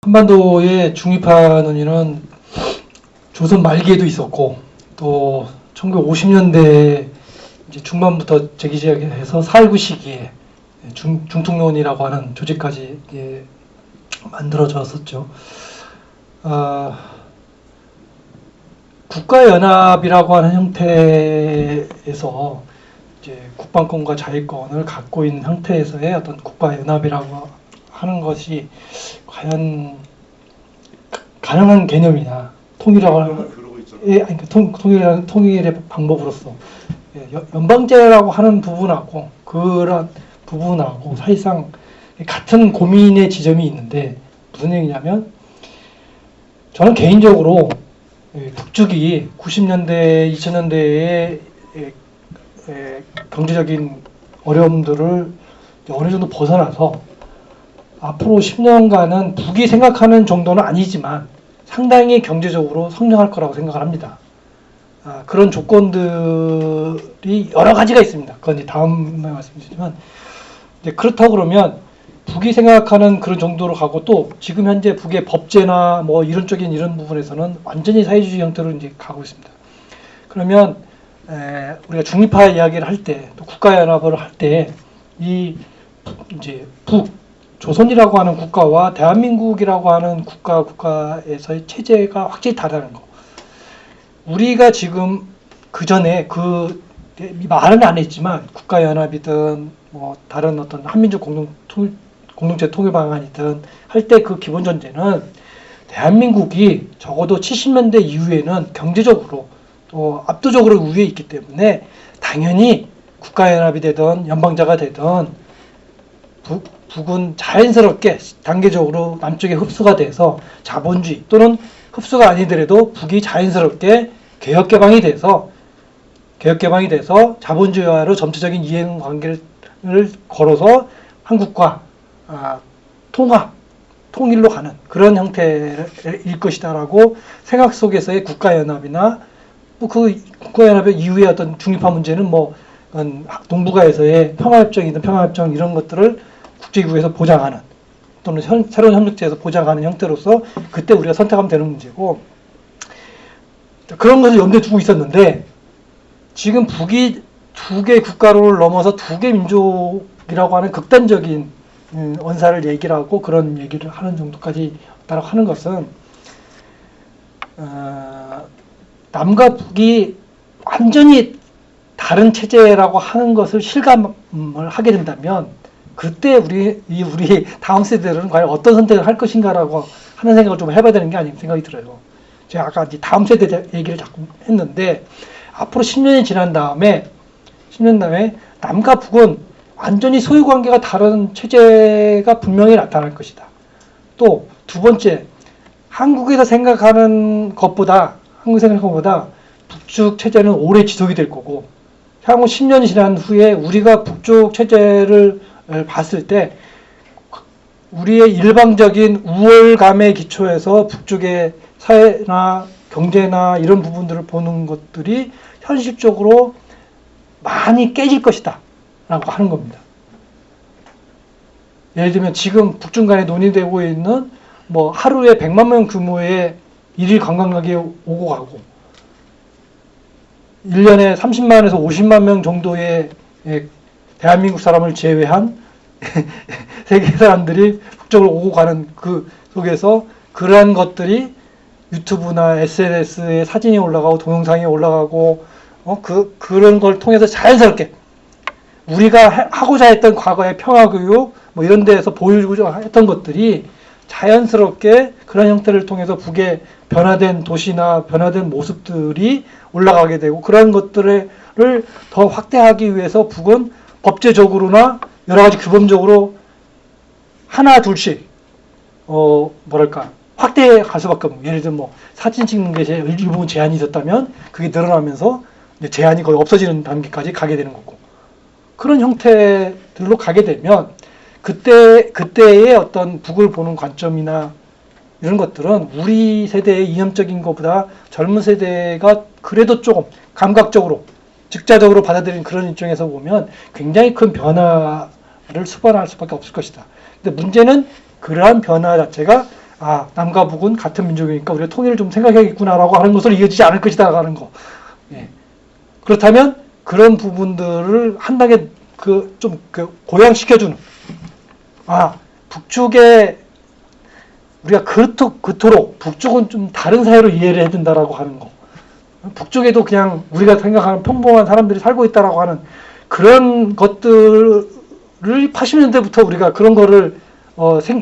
한반도의 중위파 논의는 조선 말기에도 있었고 또 1950년대 이제 중반부터 재기시작해서 4.19 시기에 중통론이라고 하는 조직까지 만들어졌었죠. 국가연합이라고 하는 형태에서 이제 국방권과 자위권을 갖고 있는 형태에서의 어떤 국가연합이라고 하는 것이 과연 가능한 개념이냐, 통일이라고 하는, 그러니까 통일의 방법으로서 연방제라고 하는 부분하고 그런 부분하고 사실상 같은 고민의 지점이 있는데, 무슨 얘기냐면 저는 개인적으로 북측이 90년대, 2000년대에 경제적인 어려움들을 어느 정도 벗어나서 앞으로 10년간은 북이 생각하는 정도는 아니지만 상당히 경제적으로 성장할 거라고 생각을 합니다. 그런 조건들이 여러 가지가 있습니다. 그건 이제 다음에 말씀드리지만, 그렇다고 그러면 북이 생각하는 그런 정도로 가고, 또 지금 현재 북의 법제나 뭐 이론적인 이런 부분에서는 완전히 사회주의 형태로 이제 가고 있습니다. 그러면 우리가 중립화 이야기를 할 때, 또 국가연합을 할 때, 이 이제 조선이라고 하는 국가와 대한민국이라고 하는 국가에서의 체제가 확실히 다르다는 거. 우리가 지금 그 전에 말은 안 했지만 국가연합이든 뭐 다른 어떤 한민족 공동체 통일 방안이든 할 때 그 기본 전제는 대한민국이 적어도 70년대 이후에는 경제적으로 또 압도적으로 우위에 있기 때문에 당연히 국가연합이 되든 연방제가 되든 북은 자연스럽게 단계적으로 남쪽에 흡수가 돼서 자본주의, 또는 흡수가 아니더라도 북이 자연스럽게 개혁개방이 돼서 자본주의화로 점차적인 이해관계를 걸어서 한국과 통일로 가는 그런 형태일 것이다라고 생각 속에서의 국가연합이나 그 국가연합의 이후의 어떤 중립화 문제는 뭐 동북아에서의 평화협정이든 평화협정 이런 것들을 국제기구에서 보장하는, 또는 새로운 협력체에서 보장하는 형태로서 그때 우리가 선택하면 되는 문제고, 그런 것을 염두에 두고 있었는데 지금 북이 두 개 국가를 넘어서 두 개 민족이라고 하는 극단적인 언사를 얘기를 하고 그런 얘기를 하는 정도까지 왔다고 하는 것은 남과 북이 완전히 다른 체제라고 하는 것을 실감을 하게 된다면 그때 우리 다음 세대들은 과연 어떤 선택을 할 것인가라고 하는 생각을 좀 해봐야 되는 게 아닌가 생각이 들어요. 제가 아까 이제 다음 세대 얘기를 자꾸 했는데, 앞으로 10년이 지난 다음에 남과 북은 완전히 소유관계가 다른 체제가 분명히 나타날 것이다. 또 두 번째, 한국에서 생각하는 것보다 북쪽 체제는 오래 지속이 될 거고, 향후 10년이 지난 후에 우리가 북쪽 체제를 봤을 때 우리의 일방적인 우월감에 기초해서 북쪽의 사회나 경제나 이런 부분들을 보는 것들이 현실적으로 많이 깨질 것이다 라고 하는 겁니다. 예를 들면 지금 북중 간에 논의되고 있는 뭐 하루에 100만 명 규모의 일일 관광객이 오고 가고 1년에 30만에서 50만 명 정도의 대한민국 사람을 제외한 세계 사람들이 북쪽으로 오고 가는 그 속에서 그러한 것들이 유튜브나 SNS에 사진이 올라가고 동영상이 올라가고 그런 걸 통해서 자연스럽게 우리가 하고자 했던 과거의 평화교육 뭐 이런 데에서 보여주고자 했던 것들이 자연스럽게 그런 형태를 통해서 북의 변화된 도시나 변화된 모습들이 올라가게 되고, 그런 것들을 더 확대하기 위해서 북은 법제적으로나 여러 가지 규범적으로 하나 둘씩 확대해 갈 수밖에 없는, 예를 들면 뭐 사진 찍는 게 일부분 제한이 있었다면 그게 늘어나면서 이제 제한이 거의 없어지는 단계까지 가게 되는 거고, 그런 형태들로 가게 되면 그때의 어떤 북을 보는 관점이나 이런 것들은 우리 세대의 이념적인 것보다 젊은 세대가 그래도 조금 감각적으로 즉자적으로 받아들이는 그런 입장에서 보면 굉장히 큰 변화를 수반할 수밖에 없을 것이다. 근데 문제는 그러한 변화 자체가 남과 북은 같은 민족이니까 우리가 통일을 좀 생각해야겠구나라고 하는 것으로 이어지지 않을 것이다 하는 거. 예. 그렇다면 그런 부분들을 한 단계 고양시켜주는, 북쪽에 우리가 그토록 북쪽은 좀 다른 사회로 이해를 해야 된다라고 하는 거. 북쪽에도 그냥 우리가 생각하는 평범한 사람들이 살고 있다라고 하는 그런 것들을 80년대부터 우리가 그런 거를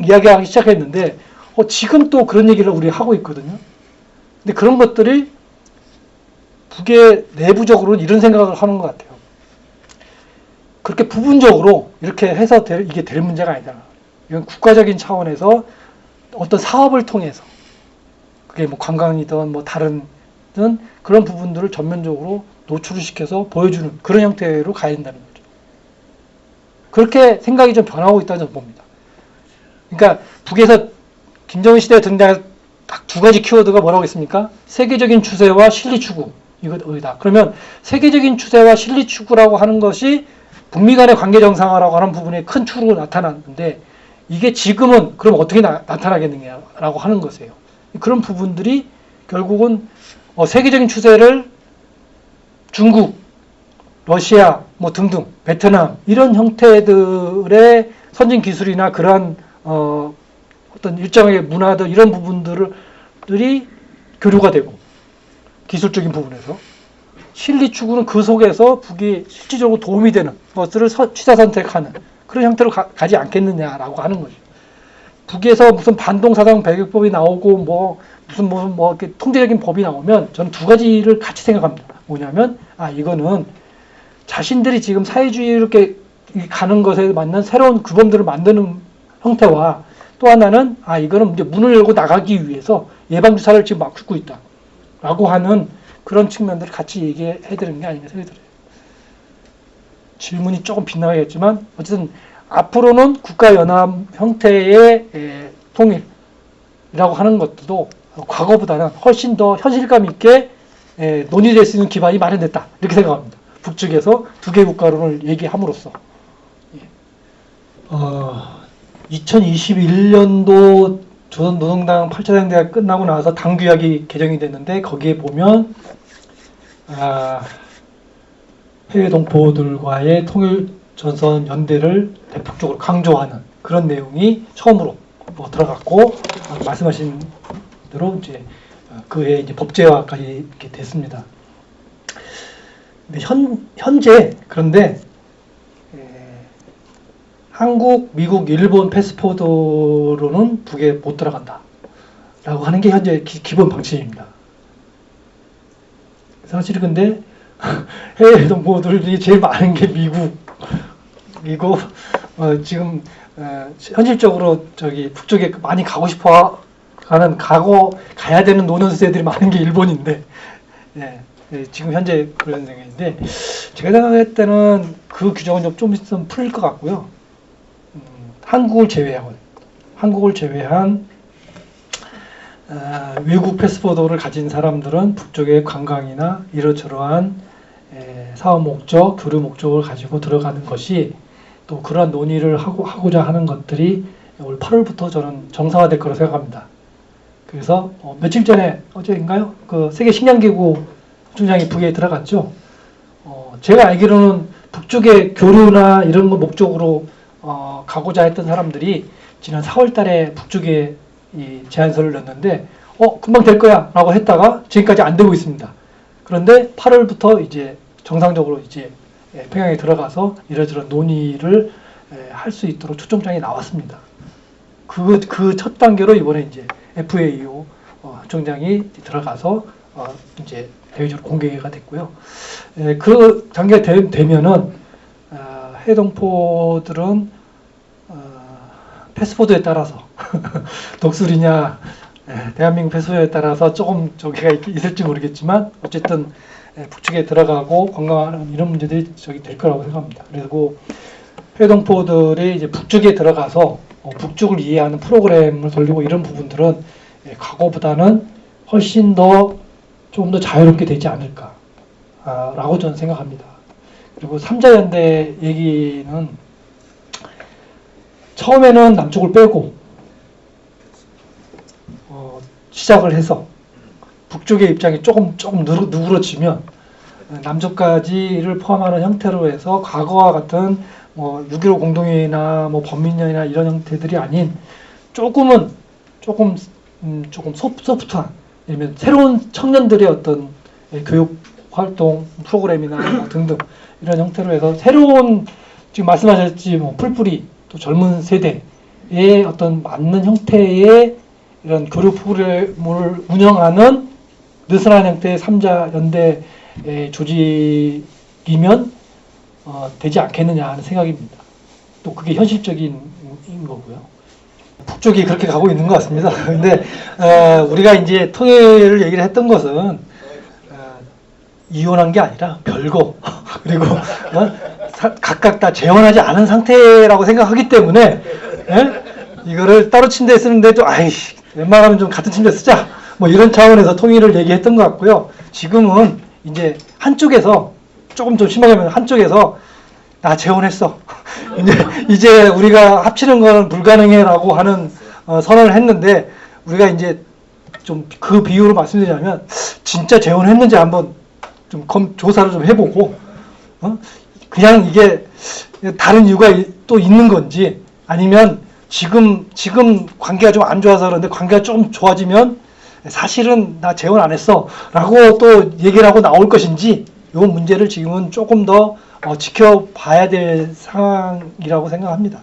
이야기하기 시작했는데, 지금 또 그런 얘기를 우리가 하고 있거든요. 근데 그런 것들이 북의 내부적으로는 이런 생각을 하는 것 같아요. 그렇게 부분적으로 이렇게 해서 이게 될 문제가 아니잖아. 이건 국가적인 차원에서 어떤 사업을 통해서, 그게 뭐 관광이든 뭐 다른 그런 부분들을 전면적으로 노출을 시켜서 보여주는 그런 형태로 가야 된다는 거죠. 그렇게 생각이 좀 변하고 있다는 점 봅니다. 그러니까 북에서 김정은 시대에 등장한 딱 두 가지 키워드가 뭐라고 했습니까? 세계적인 추세와 실리 추구. 이거다. 그러면 세계적인 추세와 실리 추구라고 하는 것이 북미 간의 관계 정상화라고 하는 부분에 큰 축으로 나타났는데, 이게 지금은 그럼 어떻게 나타나겠느냐라고 하는 것이에요. 그런 부분들이 결국은 세계적인 추세를 중국, 러시아, 뭐 등등, 베트남 이런 형태들의 선진 기술이나 그러한 어떤 일정의 문화들 이런 부분들이 교류가 되고, 기술적인 부분에서 실리 추구는 그 속에서 북이 실질적으로 도움이 되는 것들을 취사 선택하는 그런 형태로 가지 않겠느냐라고 하는 거죠. 북에서 무슨 반동사상 배격법이 나오고 무슨 이렇게 통제적인 법이 나오면 저는 두 가지를 같이 생각합니다. 뭐냐면 이거는 자신들이 지금 사회주의로 이렇게 가는 것에 맞는 새로운 규범들을 만드는 형태와, 또 하나는 이거는 이제 문을 열고 나가기 위해서 예방주사를 지금 막 긋고 있다 라고 하는 그런 측면들을 같이 얘기해야 되는 게 아닌가 생각이 들어요. 질문이 조금 빗나가겠지만 어쨌든 앞으로는 국가연합 형태의 통일이라고 하는 것도 과거보다는 훨씬 더 현실감 있게 논의될 수 있는 기반이 마련됐다 이렇게 생각합니다. 북측에서 두 개 국가론을 얘기함으로써. 2021년도 조선노동당 8차 대회가 끝나고 나서 당규약이 개정이 됐는데, 거기에 보면 해외 동포들과의 통일 전선 연대를 대폭적으로 강조하는 그런 내용이 처음으로 들어갔고, 말씀하신 대로 이제 그의 이제 법제화까지 이렇게 됐습니다. 근데 현재 그런데 한국, 미국, 일본 패스포드로는 북에 못 들어간다 라고 하는 게 현재 기본 방침입니다. 사실 근데 해외 동포들이 제일 많은 게 미국 지금 현실적으로 북쪽에 많이 가고 싶어 가야 되는 노는 세대들이 많은 게 일본인데, 지금 현재 그런 생각인데, 제가 생각할 때는 그 규정은 좀 있으면 풀릴 것 같고요. 한국을 제외한 외국 패스포드를 가진 사람들은 북쪽의 관광이나 이러저러한 사업 목적, 교류 목적을 가지고 들어가는 것이, 또 그러한 논의를 하고자 하는 것들이 올 8월부터 저는 정상화될 거라고 생각합니다. 그래서 며칠 전에, 어제인가요? 그 세계 식량기구 총장이 북에 들어갔죠. 제가 알기로는 북쪽의 교류나 이런 거 목적으로 가고자 했던 사람들이 지난 4월 달에 북쪽에 이 제안서를 넣었는데, 금방 될 거야 라고 했다가 지금까지 안 되고 있습니다. 그런데 8월부터 이제 정상적으로 이제 평양에 들어가서 이러저런 논의를 할 수 있도록 초청장이 나왔습니다. 그 첫 단계로 이번에 이제 FAO 총장이 들어가서 이제 대외적으로 공개가 됐고요. 그 단계가 되면은 해동포들은 패스포드에 따라서 독수리냐 대한민국 패스포드에 따라서 조금 저기가 있을지 모르겠지만, 어쨌든 북측에 들어가고 관광하는 이런 문제들이 될 거라고 생각합니다. 그리고 해동포들이 이제 북쪽에 들어가서 북쪽을 이해하는 프로그램을 돌리고 이런 부분들은 과거보다는 훨씬 조금 더 자유롭게 되지 않을까 라고 저는 생각합니다. 그리고 3자 연대 얘기는 처음에는 남쪽을 빼고 시작을 해서 북쪽의 입장이 조금 누그러지면 남쪽까지를 포함하는 형태로 해서 과거와 같은 뭐 6.15 공동회의나 뭐 범민련이나 이런 형태들이 아닌 조금 소프트한, 예를 들면 새로운 청년들의 어떤 교육 활동 프로그램이나 뭐 등등 이런 형태로 해서 새로운, 지금 말씀하셨지 뭐 풀뿌리 또 젊은 세대의 어떤 맞는 형태의 이런 교류 프로그램을 운영하는 느슨한 형태의 3자 연대 조직이면 되지 않겠느냐 하는 생각입니다. 또 그게 현실적인 거고요. 북쪽이 그렇게 가고 있는 것 같습니다. 근데 우리가 이제 통일을 얘기를 했던 것은 이혼한 게 아니라 별거 그리고 각각 다 재혼하지 않은 상태라고 생각하기 때문에 이거를 따로 침대에 쓰는데도 웬만하면 좀 같은 침대 쓰자 뭐 이런 차원에서 통일을 얘기했던 것 같고요. 지금은 이제 한쪽에서 좀 심하게 하면 한쪽에서 나 재혼했어. 이제 우리가 합치는 거는 불가능해라고 하는 선언을 했는데, 우리가 이제 좀 그 비유로 말씀드리자면 진짜 재혼했는지 한번 좀 조사를 좀 해보고 그냥 이게 다른 이유가 또 있는 건지, 아니면 지금 관계가 좀 안 좋아서 그런데 관계가 좀 좋아지면 사실은 나 재혼 안 했어 라고 또 얘기를 하고 나올 것인지, 이 문제를 지금은 조금 더 지켜봐야 될 상황이라고 생각합니다.